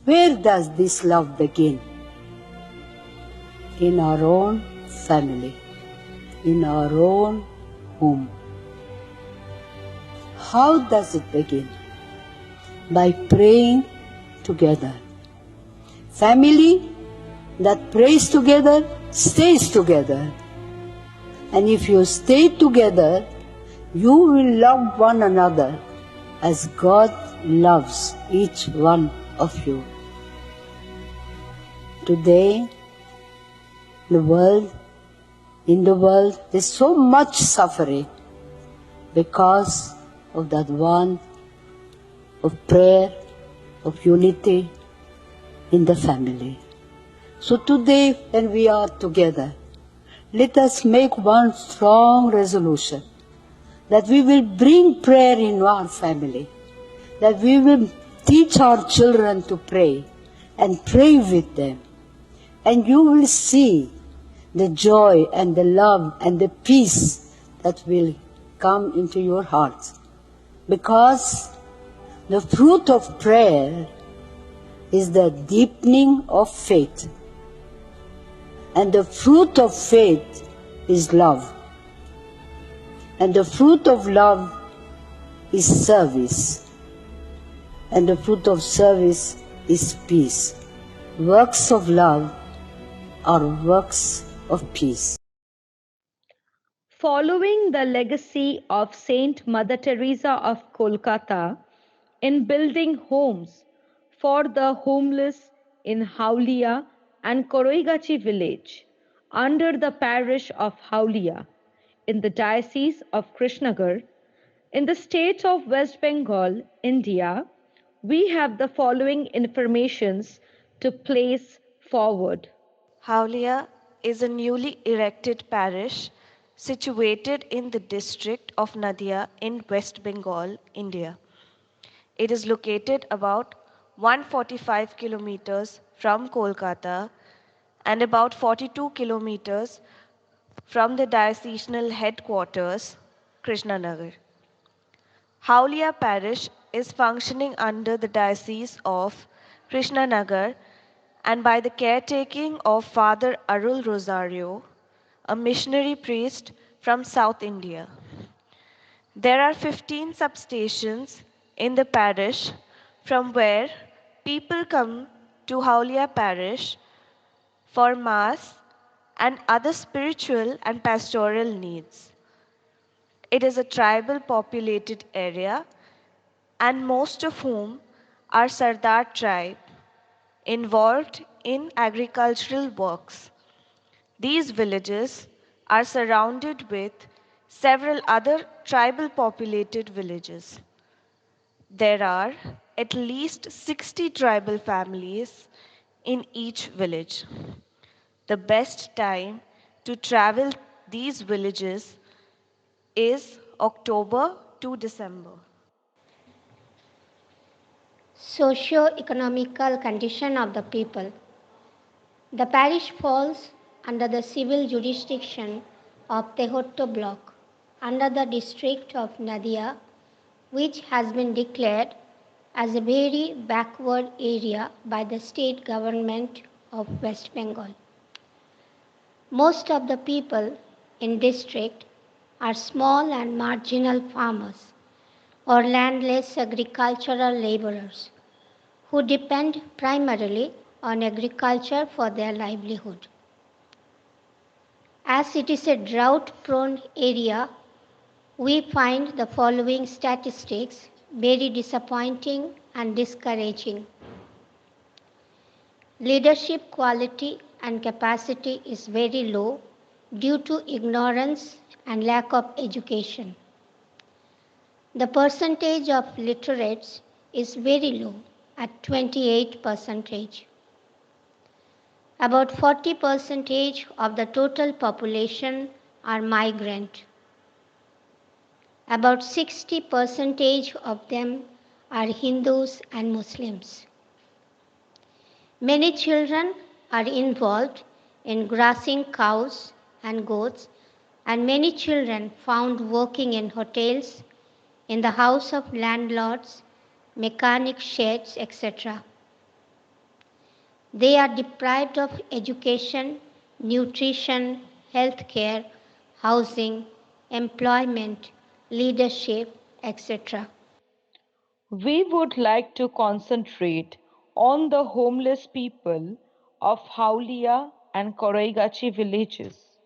Where does this love begin? In our own family, in our own home. How does it begin? By praying together. Family that prays together stays together. And if you stay together, you will love one another as God loves each one of you. Today, in the world, there's so much suffering because of that want of prayer, of unity in the family. So today, when we are together, let us make one strong resolution that we will bring prayer in our family, that we will teach our children to pray and pray with them. And you will see the joy and the love and the peace that will come into your hearts. Because the fruit of prayer is the deepening of faith. And the fruit of faith is love. And the fruit of love is service. And the fruit of service is peace. Works of love are works of peace. Following the legacy of Saint Mother Teresa of Kolkata in building homes for the homeless in Haulia and Koroigachi village under the parish of Haulia in the diocese of Krishnagar in the state of West Bengal, India, we have the following informations to place forward. Haulia is a newly erected parish situated in the district of Nadia in West Bengal, India. It is located about 145 kilometers from Kolkata and about 42 kilometers from the diocesan headquarters, Krishnanagar. Haulia parish is functioning under the diocese of Krishnanagar and by the caretaking of Father Arul Rosario, a missionary priest from South India. There are 15 substations in the parish from where people come to Haulia parish for mass and other spiritual and pastoral needs. It is a tribal populated area and most of whom are Sardar tribe involved in agricultural works. These villages are surrounded with several other tribal populated villages. There are at least 60 tribal families in each village. The best time to travel these villages is October to December. Socio-economical condition of the people. The parish falls under the civil jurisdiction of Tehotto block under the district of Nadia, which has been declared as a very backward area by the state government of West Bengal. Most of the people in district are small and marginal farmers or landless agricultural laborers who depend primarily on agriculture for their livelihood. As it is a drought-prone area, we find the following statistics very disappointing and discouraging. Leadership quality and capacity is very low due to ignorance and lack of education. The percentage of literates is very low at 28%. About 40% of the total population are migrant. About 60% of them are Hindus and Muslims. Many children are involved in grazing cows and goats, and many children found working in hotels, in the house of landlords, mechanic sheds, etc. They are deprived of education, nutrition, healthcare, housing, employment, leadership, etc. We would like to concentrate on the homeless people of Haulia and Koraigachi villages,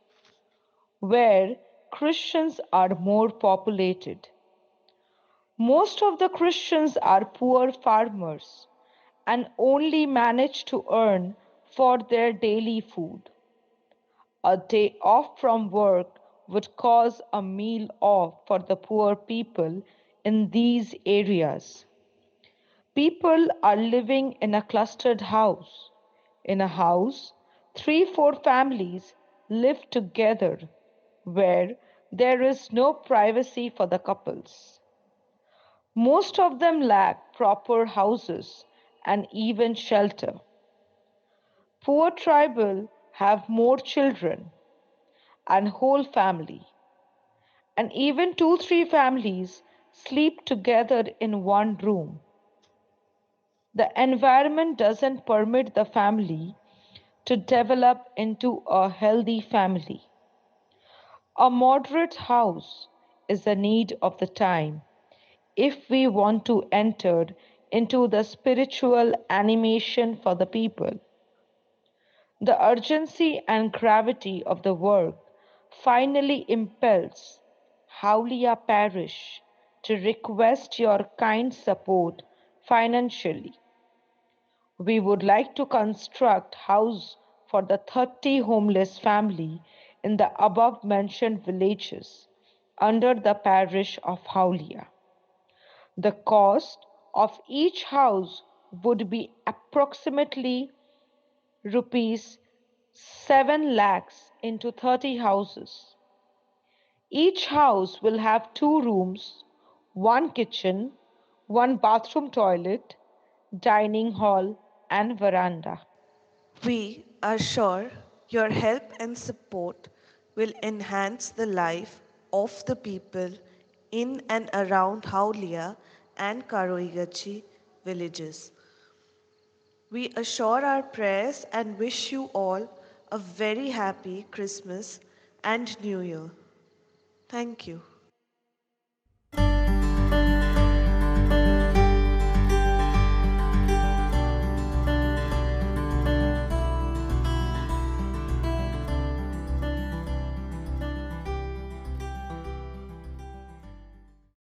where Christians are more populated. Most of the Christians are poor farmers and only manage to earn for their daily food. A day off from work would cause a meal off for the poor people in these areas. People are living in a clustered house. In a house, 3 4 families live together where there is no privacy for the couples. Most of them lack proper houses and even shelter. Poor tribal have more children and whole family, and even 2 3 families sleep together in one room. The environment doesn't permit the family to develop into a healthy family. A moderate house is a need of the time if we want to enter into the spiritual animation for the people. The urgency and gravity of the work finally impels Haulia Parish to request your kind support financially. We would like to construct house for the 30 homeless family in the above mentioned villages under the parish of Haulia. The cost of each house would be approximately rupees 7 lakhs into 30 houses. Each house will have 2 rooms, one kitchen, one bathroom toilet, dining hall, and veranda. We are sure your help and support will enhance the life of the people in and around Haulia and Karoigachi villages. We assure our prayers and wish you all a very happy Christmas and New Year. Thank you.